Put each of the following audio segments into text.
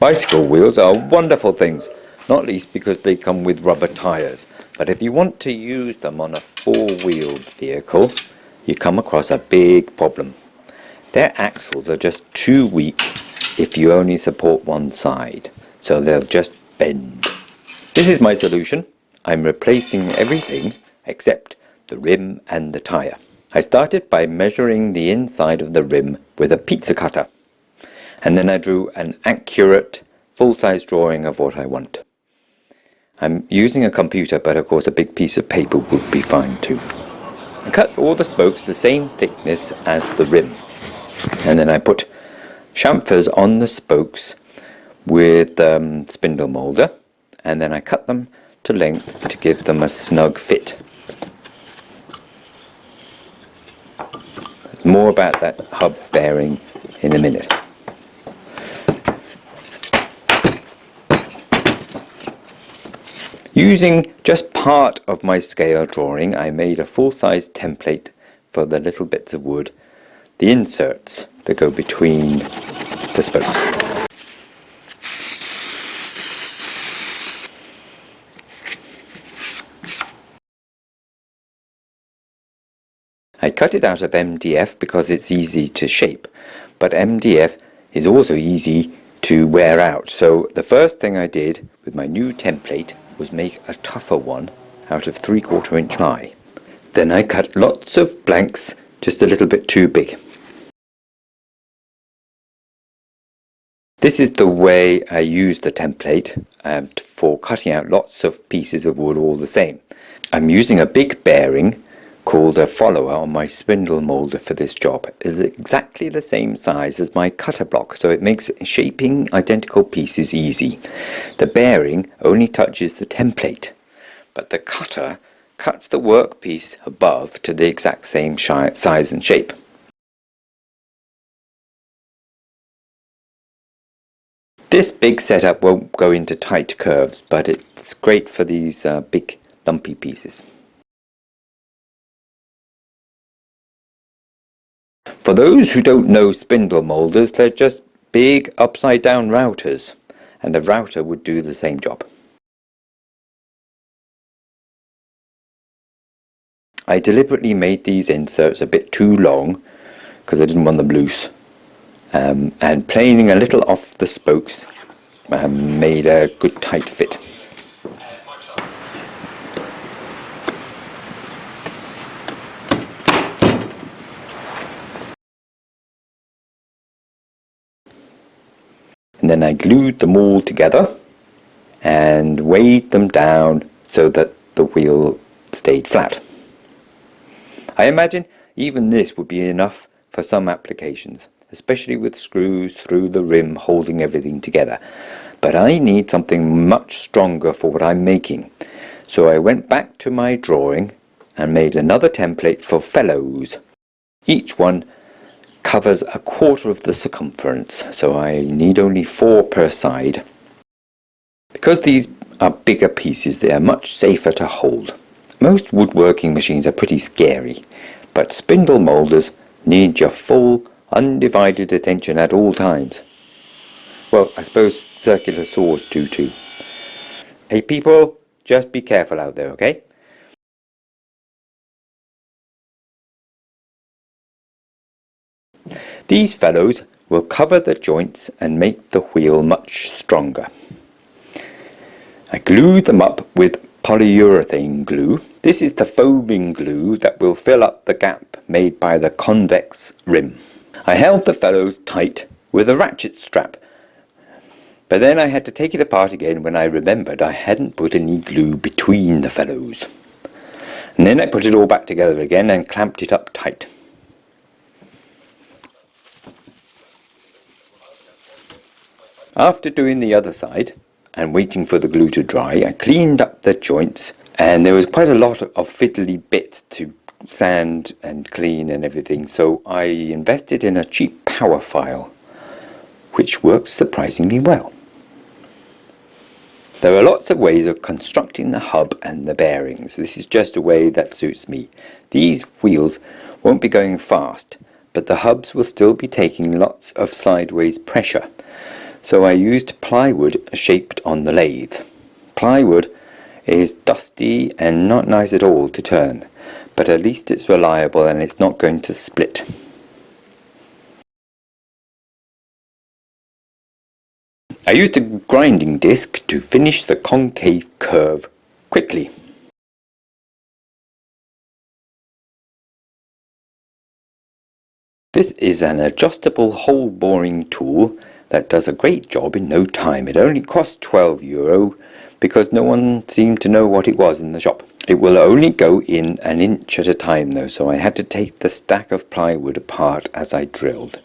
Bicycle wheels are wonderful things, not least because they come with rubber tyres. But if you want to use them on a four-wheeled vehicle, you come across a big problem. Their axles are just too weak if you only support one side, so they'll just bend. This is my solution. I'm replacing everything except the rim and the tyre. I started by measuring the inside of the rim with a pizza cutter, and then I drew an accurate full-size drawing of what I want. I'm using a computer, but of course a big piece of paper would be fine too. I cut all the spokes the same thickness as the rim, and then I put chamfers on the spokes with spindle moulder, and then I cut them to length to give them a snug fit. More about that hub bearing in a minute. Using just part of my scale drawing, I made a full-size template for the little bits of wood, the inserts that go between the spokes. I cut it out of MDF because it's easy to shape, but MDF is also easy to wear out. So the first thing I did with my new template was make a tougher one out of 3/4 inch high. Then I cut lots of blanks, just a little bit too big. This is the way I use the template for cutting out lots of pieces of wood all the same. I'm using a big bearing called a follower on my spindle moulder for this job. It's exactly the same size as my cutter block, so it makes shaping identical pieces easy. The bearing only touches the template, but the cutter cuts the workpiece above to the exact same size and shape. This big setup won't go into tight curves, but it's great for these big lumpy pieces. For those who don't know spindle moulders, they're just big upside down routers, and a router would do the same job. I deliberately made these inserts a bit too long because I didn't want them loose, and planing a little off the spokes made a good tight fit. And then I glued them all together and weighed them down so that the wheel stayed flat. I imagine even this would be enough for some applications, especially with screws through the rim holding everything together. But I need something much stronger for what I'm making. So I went back to my drawing and made another template for felloes. Each one covers 1/4 of the circumference, so I need only 4 per side. Because these are bigger pieces, they are much safer to hold. Most woodworking machines are pretty scary, but spindle moulders need your full, undivided attention at all times. Well, I suppose circular saws do too. Hey people, just be careful out there, okay? These fellows will cover the joints and make the wheel much stronger. I glued them up with polyurethane glue. This is the foaming glue that will fill up the gap made by the convex rim. I held the fellows tight with a ratchet strap, but then I had to take it apart again when I remembered I hadn't put any glue between the fellows. And then I put it all back together again and clamped it up tight. After doing the other side and waiting for the glue to dry, I cleaned up the joints, and there was quite a lot of fiddly bits to sand and clean and everything, so I invested in a cheap power file, which works surprisingly well. There are lots of ways of constructing the hub and the bearings. This is just a way that suits me. These wheels won't be going fast, but the hubs will still be taking lots of sideways pressure. So I used plywood shaped on the lathe. Plywood is dusty and not nice at all to turn, but at least it's reliable and it's not going to split. I used a grinding disc to finish the concave curve quickly. This is an adjustable hole boring tool that does a great job in no time. It only cost €12 because no one seemed to know what it was in the shop. It will only go in an inch at a time though, so I had to take the stack of plywood apart as I drilled.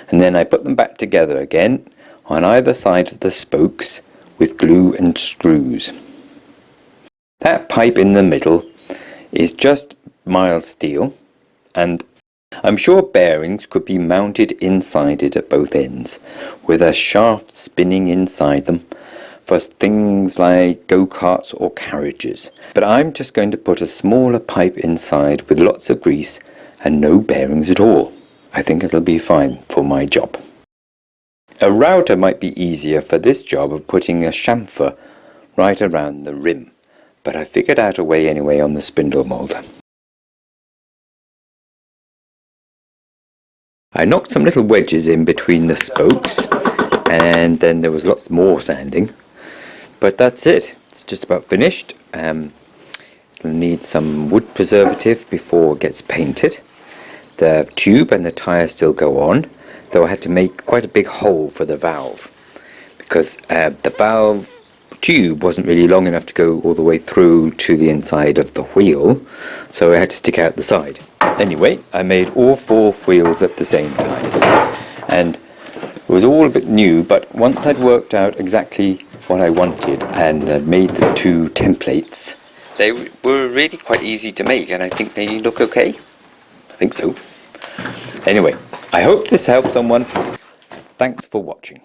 And then I put them back together again on either side of the spokes with glue and screws. That pipe in the middle is just mild steel, and I'm sure bearings could be mounted inside it at both ends, with a shaft spinning inside them for things like go-karts or carriages. But I'm just going to put a smaller pipe inside with lots of grease and no bearings at all. I think it'll be fine for my job. A router might be easier for this job of putting a chamfer right around the rim, but I figured out a way anyway on the spindle moulder. I knocked some little wedges in between the spokes, and then there was lots more sanding, but that's it. It's just about finished. It'll need some wood preservative before it gets painted. The tube and the tyre still go on, though I had to make quite a big hole for the valve because the valve tube wasn't really long enough to go all the way through to the inside of the wheel, so I had to stick out the side. Anyway, I made all 4 wheels at the same time, and it was all a bit new, but once I'd worked out exactly what I wanted and made the 2 templates, they were really quite easy to make, and I think they look okay. I think so. Anyway, I hope this helped someone. Thanks for watching.